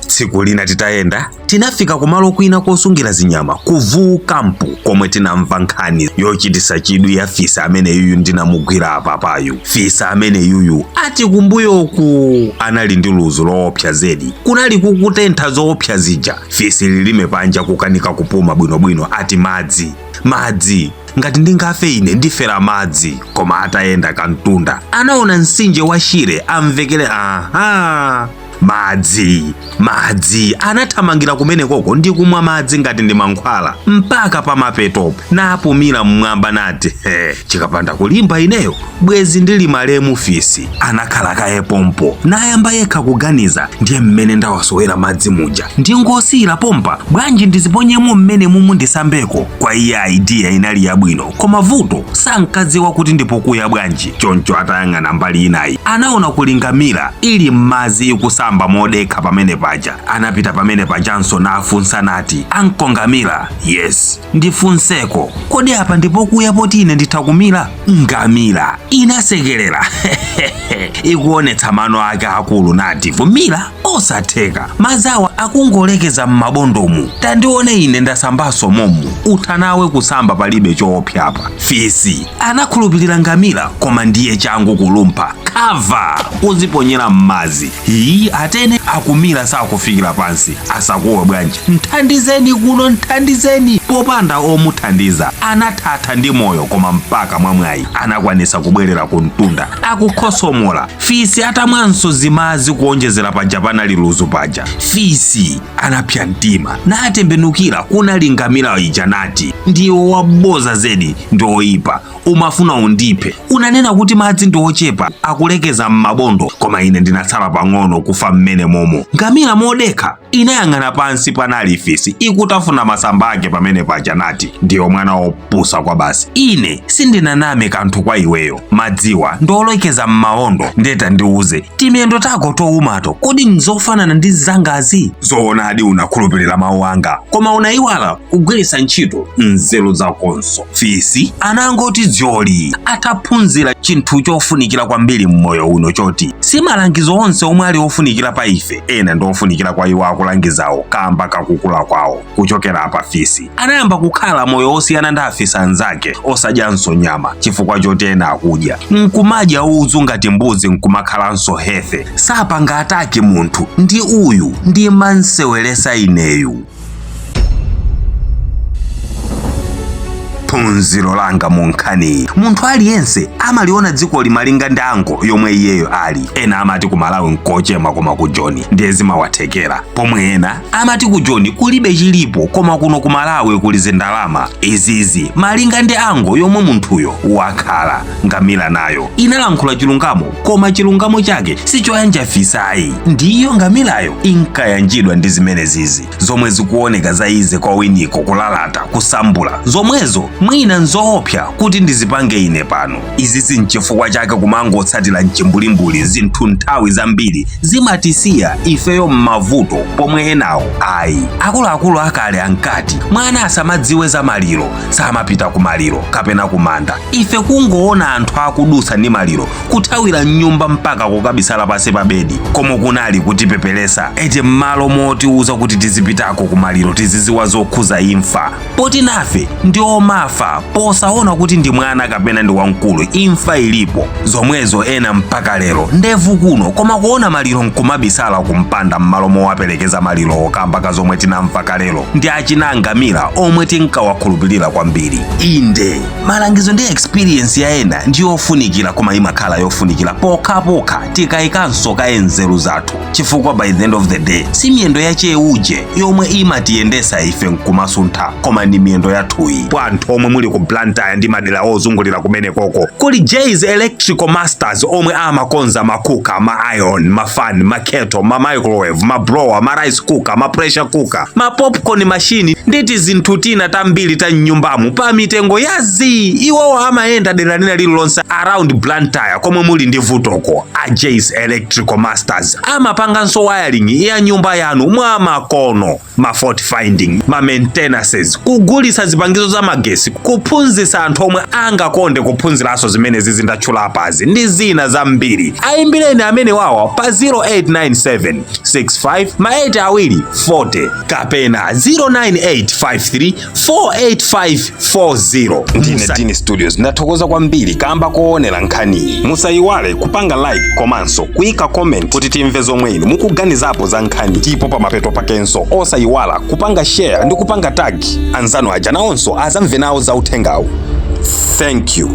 tsiku lina titayenda tinafika kumalo kwina kosungira zinyama ku Vuu Camp komwe tinamva nkhani yochitisa chidwi ya fisa amene yuyu ndinamugwira apapayu. Fisa amene yuyu ati kumbuyoku anali ndi luzu loopsa zedi, kunali kukutentha zoopsa zija. Fisi lilime panja kukanika kupuma bwinobwino ati madzi ngati ndingafe ine ndifera madzi. Koma atayenda kantunda anaona mtsinje wa Shire amvekere madzi anathamangira kumene koko ndi kumwa madzi ngati ndi mankhwala mpaka pa mapetopo napumira mmwamba nati chikapanda kulimba ineyo bwezi ndili malemu. Fisi anakhala kaye pompo nayamba yekha kuganiza, ndiye mmene ndawasowera madzi muja ndingosiyira pompa bwanji ndiziponyemo mmene mumu ndisambeko. Kwa iye idea inali yabwino, koma vuto sankadziwa kuti ndipokuya bwanji. Choncho atayang'ana mbali inayi anaona kulingamira ili m'madzi ikusamba modekha pamene paja. Anapita pamene pajanso nafunsa nati, ankongamira, yes ndifunseko, kodi apa ndipokuya poti ine ndithakumira? Ngamira inasekerera ikuonetsa mano ake akulu nati, vumira osatheka, mazawa akungolekeza m'mabondomu, tandione ine ndasambaso momu, uthanawe kusamba palibe choopsapa. Fisi anakhulupirira ngamira, koma ndiye changu kulumpha kava uziponyera m'madzi. Atene akumira sakufikira pansi, asakuwe bwanji, nthandizeni kuno nthandizeni. Popanda omuthandiza anathatha ndi moyo, koma mpaka mwamwayi anakwanisa kubwerera ku mtunda akukhosomola. Fisi atamwanso zimadzi kuonjezera paja panali luzu paja. Fisi anapsa mtima natembenukira kunali ngamira ija nati, ndiwo waboza zedi ndi oyipa, umafuna undiphe, unanena kuti madzi ndi ochepa akulekeza m'mabondo, koma ine ndinatsala pang'ono kufa mmene momo. Ngamira modekha inayang'ana pansi panali fisi ikutafuna masamba ake pamene paja nati, ndiyo mwana opusa kwa basi, ine sindinaname kanthu kwa iweyo, madziwa ndolekeza m'mawondo. Ndeta ndiuze timiyendo tako toumato kodi nzofanana ndi zangazi? Zoonadi unakhulupirira mawu anga, koma unayiwala kugwiritsa ntchito nzeru zakonso. Fisi anangoti dzoli ataphunzira chinthu chofunikira kwambiri mmoyo uno, choti si malangizo onse omwe ali ofunikira pa ife, ena ndi ofunikira kwa iwo akulangizawo kamba kakukula kwawo. Kuchokera apa fisi anayamba kukhala moyo osiyana ndi afisi anzake osadyanso nyama, chifukwa choti ena akudya nkumadya udzu ngati mbuzi nkumakhalanso hefe. Sapanga ataki munthu, ndi uyu ndi mansewelesa ineyu. Phunziro langa munkhani, munthu aliyense amaliona dziko limalinga ndi ango yomwe iyeyo ali. Ena amati ku Malawi nkochema koma ku Joni ndiye zimawathekera, pomwe ena amati ku Joni kulibe chilipo koma kuno ku Malawi kuli zindalama. Izizi malinga ndi ango yomwe munthuyo wakhala. Ngamira nayo inalankhula chilungamo, koma chilungamo chake sichoyanja fisayi. Ndiyo ngamirayo inkayanjidwa ndi zimene zizi zomwe zikuoneka za ize kwa winiko, kulalata, kusambula, zomwezo mwina nzoopsa kuti ndizipange ine pano. Izi zinchifukwa chake kumangotsatira mchimbulimbuli zinthu nthawi zambiri zimatisiya ifeyo m'mavuto, pomwe enawo ayi. Akuluakulu akale ankati mwana asamadziwe za maliro samapita ku maliro kapena kumanda. Ife kungoona anthu akudusa ndi maliro kuthawira mnyumba mpaka kukabisala pasi pa bedi, komwe kunali kutipepelesa eti m'malo motiuza kuti tizipitako ku maliro tiziziwa zokhuza imfa, poti nafe ndi omafa posaona kuti ndi mwana kapena ndi wamkulu, imfa ilipo. Zomwezo ena mpaka lero ndevu kuno, koma kuona maliro nkumabisala kumpanda m'malo mowaperekeza maliro okamba zomwe tinamva kalero ndi achina ngamira omwe tinkawakhulupirira kwambiri. Inde malangizo ndi experience ya ena ndi yofunikira, koma imakhala yofunikira pokhapokha tikayikanso kaye nzeru zathu, chifukwa by the end of the day si miyendo yache uje yomwe imatiyendesa ife nkumasuntha, koma ndi miyendo yathuyi. Kwa anthu omwe muli ku Blantyre ndi madera ozungulira kumene koko kuli Jay's Electrical Masters omwe amakonza makuka, ma-iron, mafan, maketo, ma-microwave, ma-blower, ma-rice cooker, ma-pressure cooker, ma-popcorn machine nditi zinthu tina tambiri ta mnyumbamu pa mitengo yazi. Iwowo amayenda dera lina lililonse around Blantyre komwe muli ndi vutoko. A Jace Electrical Masters amapanganso wiring ya nyumba yanu mwa makono, ma fault finding, ma maintenances, kugulisa zipangizo za magesi, kuphunzitsa anthu omwe angakonde kuphunziranso zimene zizindatchulapazi ndi zina zambiri. Ayimbireni amene wawa pa 0897 65 8 awiri 40 kapena 09853 48540. Ndine Dini Studios ndathokoza kwambiri kamba koonera nkhani. Musayiwale kupanga like komanso kuyika comment kuti timve zomwe inu mukuganizapo za nkhani. Ndipo pa mapeto pakenso osayiwala kupanga share ndi kupanga tag anzanu aja nawonso azamve nawo za uthengawu. Thank you.